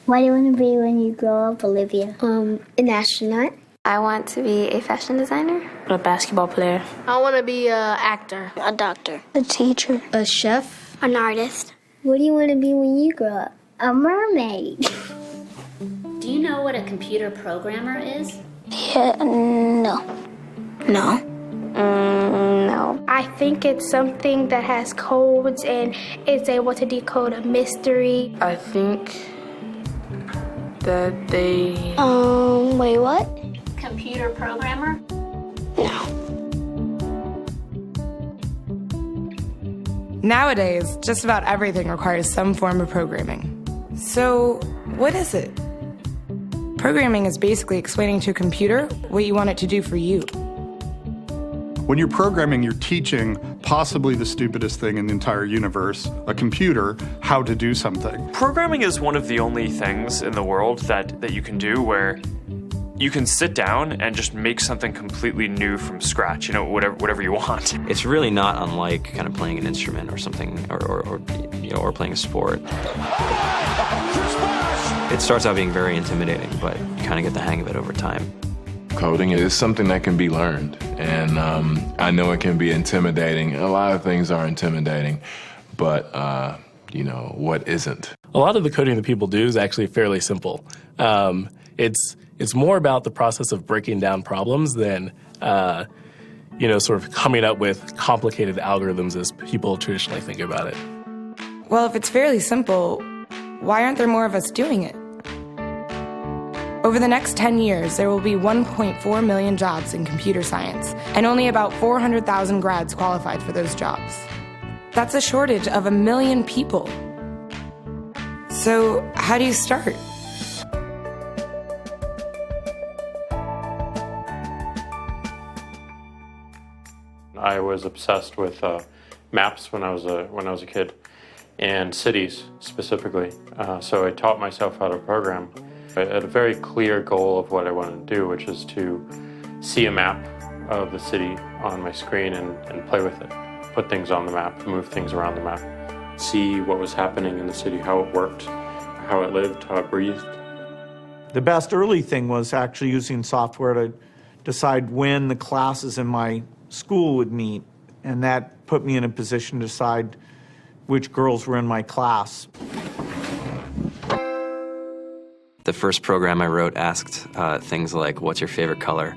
What do you want to be when you grow up, Olivia? An astronaut. I want to be a fashion designer. A basketball player. I want to be an actor. A doctor. A teacher. A chef. An artist. What do you want to be when you grow up? A mermaid. Do you know what a computer programmer is? Yeah, no. No. No. I think it's something that has codes and is able to decode a mystery. I think that they... Wait, what? Computer programmer? No. Nowadays, just about everything requires some form of programming. So, what is it? Programming is basically explaining to a computer what you want it to do for you. When you're programming, you're teaching possibly the stupidest thing in the entire universe, a computer, how to do something. Programming is one of the only things in the world that you can do where you can sit down and just make something completely new from scratch, whatever you want. It's really not unlike kind of playing an instrument or something, or playing a sport. It starts out being very intimidating, but you kind of get the hang of it over time. Coding is something that can be learned, and I know it can be intimidating. A lot of things are intimidating, but what isn't? A lot of the coding that people do is actually fairly simple. It's more about the process of breaking down problems than sort of coming up with complicated algorithms as people traditionally think about it. Well, if it's fairly simple, why aren't there more of us doing it? Over the next 10 years, there will be 1.4 million jobs in computer science, and only about 400,000 grads qualified for those jobs. That's a shortage of 1 million people. So, how do you start? I was obsessed with maps when I was a kid, and cities specifically. So I taught myself how to program. I had a very clear goal of what I wanted to do, which is to see a map of the city on my screen and play with it. Put things on the map, move things around the map. See what was happening in the city, how it worked, how it lived, how it breathed. The best early thing was actually using software to decide when the classes in my school would meet, and that put me in a position to decide which girls were in my class. The first program I wrote asked things like, what's your favorite color?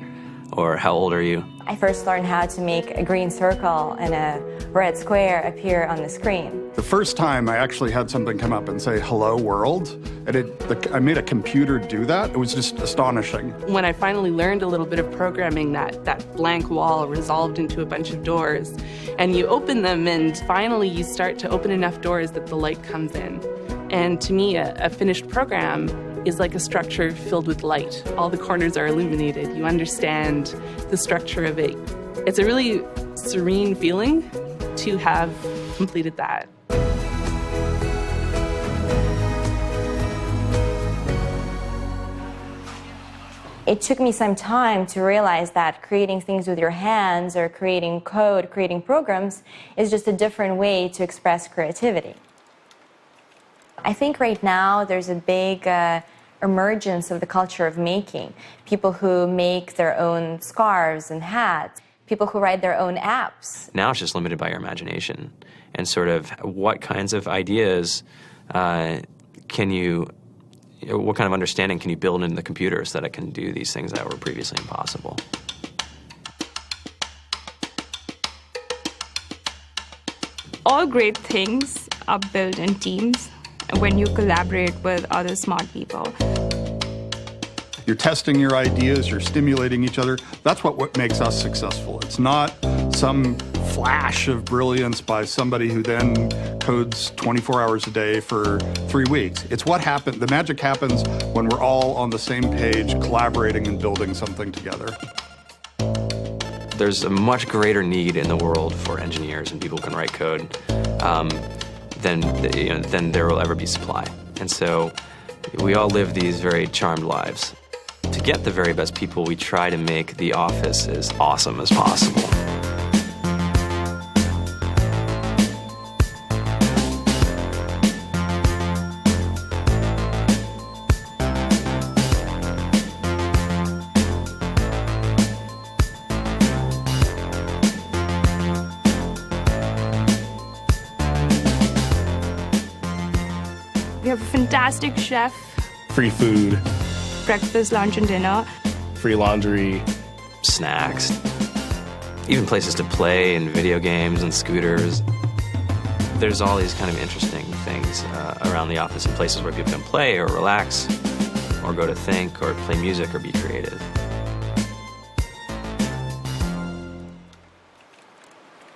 Or how old are you? I first learned how to make a green circle and a red square appear on the screen. The first time I actually had something come up and say, hello world, and I made a computer do that. It was just astonishing. When I finally learned a little bit of programming, that blank wall resolved into a bunch of doors, and you open them, and finally you start to open enough doors that the light comes in. And to me, a finished program is like a structure filled with light. All the corners are illuminated. You understand the structure of it. It's a really serene feeling to have completed that. It took me some time to realize that creating things with your hands or creating code, creating programs, is just a different way to express creativity. I think right now there's a big emergence of the culture of making. People who make their own scarves and hats, people who write their own apps. Now it's just limited by your imagination and sort of what kinds of ideas what kind of understanding can you build into the computer so that it can do these things that were previously impossible. All great things are built in teams when you collaborate with other smart people. You're testing your ideas, you're stimulating each other. That's what makes us successful. It's not some flash of brilliance by somebody who then codes 24 hours a day for 3 weeks. It's what happened. The magic happens when we're all on the same page, collaborating and building something together. There's a much greater need in the world for engineers and people who can write code than there will ever be supply. And so we all live these very charmed lives. To get the very best people, we try to make the office as awesome as possible. have a fantastic chef, Free food, breakfast, lunch, and dinner. free laundry, snacks, even places to play and video games and scooters. There's all these kind of interesting things around the office and places where people can play or relax or go to think or play music or be creative.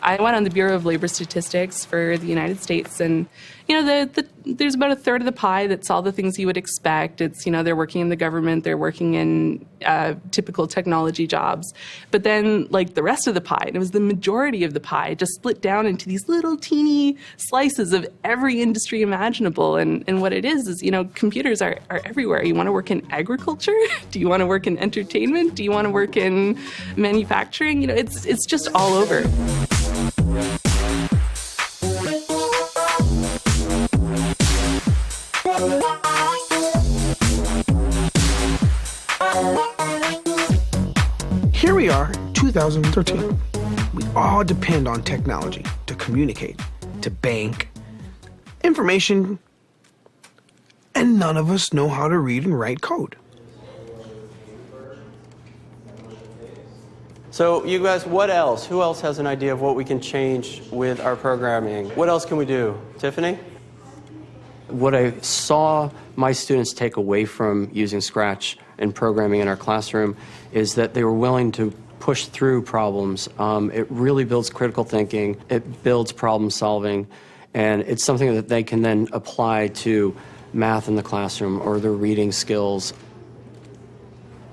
I went on the Bureau of Labor Statistics for the United States, and there's about a third of the pie that's all the things you would expect. It's, they're working in the government, they're working in typical technology jobs. But then, like, the rest of the pie, and it was the majority of the pie, just split down into these little teeny slices of every industry imaginable. And what it is, computers are everywhere. You want to work in agriculture? Do you want to work in entertainment? Do you want to work in manufacturing? It's just all over. Here we are, 2013. We all depend on technology to communicate, to bank, information, and none of us know how to read and write code. So you guys, what else? Who else has an idea of what we can change with our programming? What else can we do? Tiffany? What I saw my students take away from using Scratch and programming in our classroom is that they were willing to push through problems. It really builds critical thinking, it builds problem solving, and it's something that they can then apply to math in the classroom or their reading skills.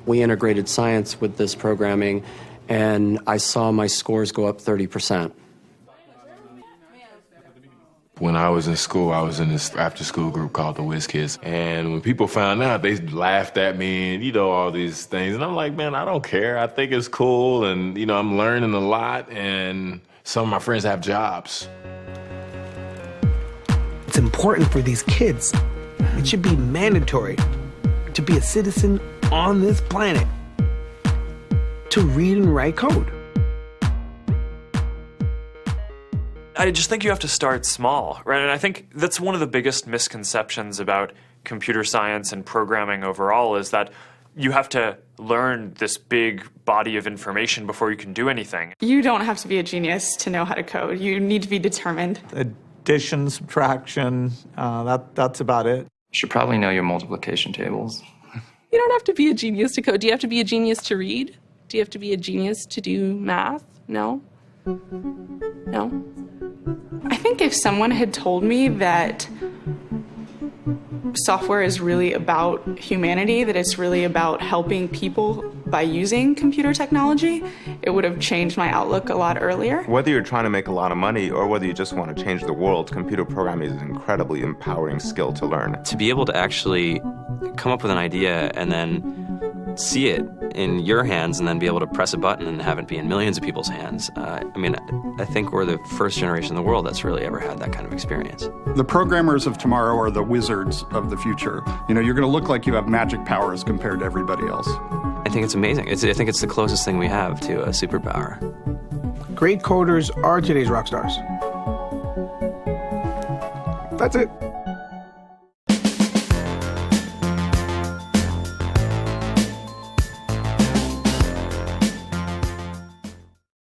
We integrated science with this programming, and I saw my scores go up 30%. When I was in school, I was in this after-school group called the Whiz Kids. And when people found out, they laughed at me and, all these things. And I'm like, man, I don't care. I think it's cool. And, I'm learning a lot. And some of my friends have jobs. It's important for these kids. It should be mandatory to be a citizen on this planet, to read and write code. I just think you have to start small, right? And I think that's one of the biggest misconceptions about computer science and programming overall is that you have to learn this big body of information before you can do anything. You don't have to be a genius to know how to code. You need to be determined. Addition, subtraction, that's about it. You should probably know your multiplication tables. You don't have to be a genius to code. Do you have to be a genius to read? Do you have to be a genius to do math? No? No? I think if someone had told me that software is really about humanity, that it's really about helping people by using computer technology, it would have changed my outlook a lot earlier. Whether you're trying to make a lot of money or whether you just want to change the world, computer programming is an incredibly empowering skill to learn. To be able to actually come up with an idea and then see it in your hands and then be able to press a button and have it be in millions of people's hands. I think we're the first generation in the world that's really ever had that kind of experience. The programmers of tomorrow are the wizards of the future. You're going to look like you have magic powers compared to everybody else. I think it's amazing. I think it's the closest thing we have to a superpower. Great coders are today's rock stars. That's it.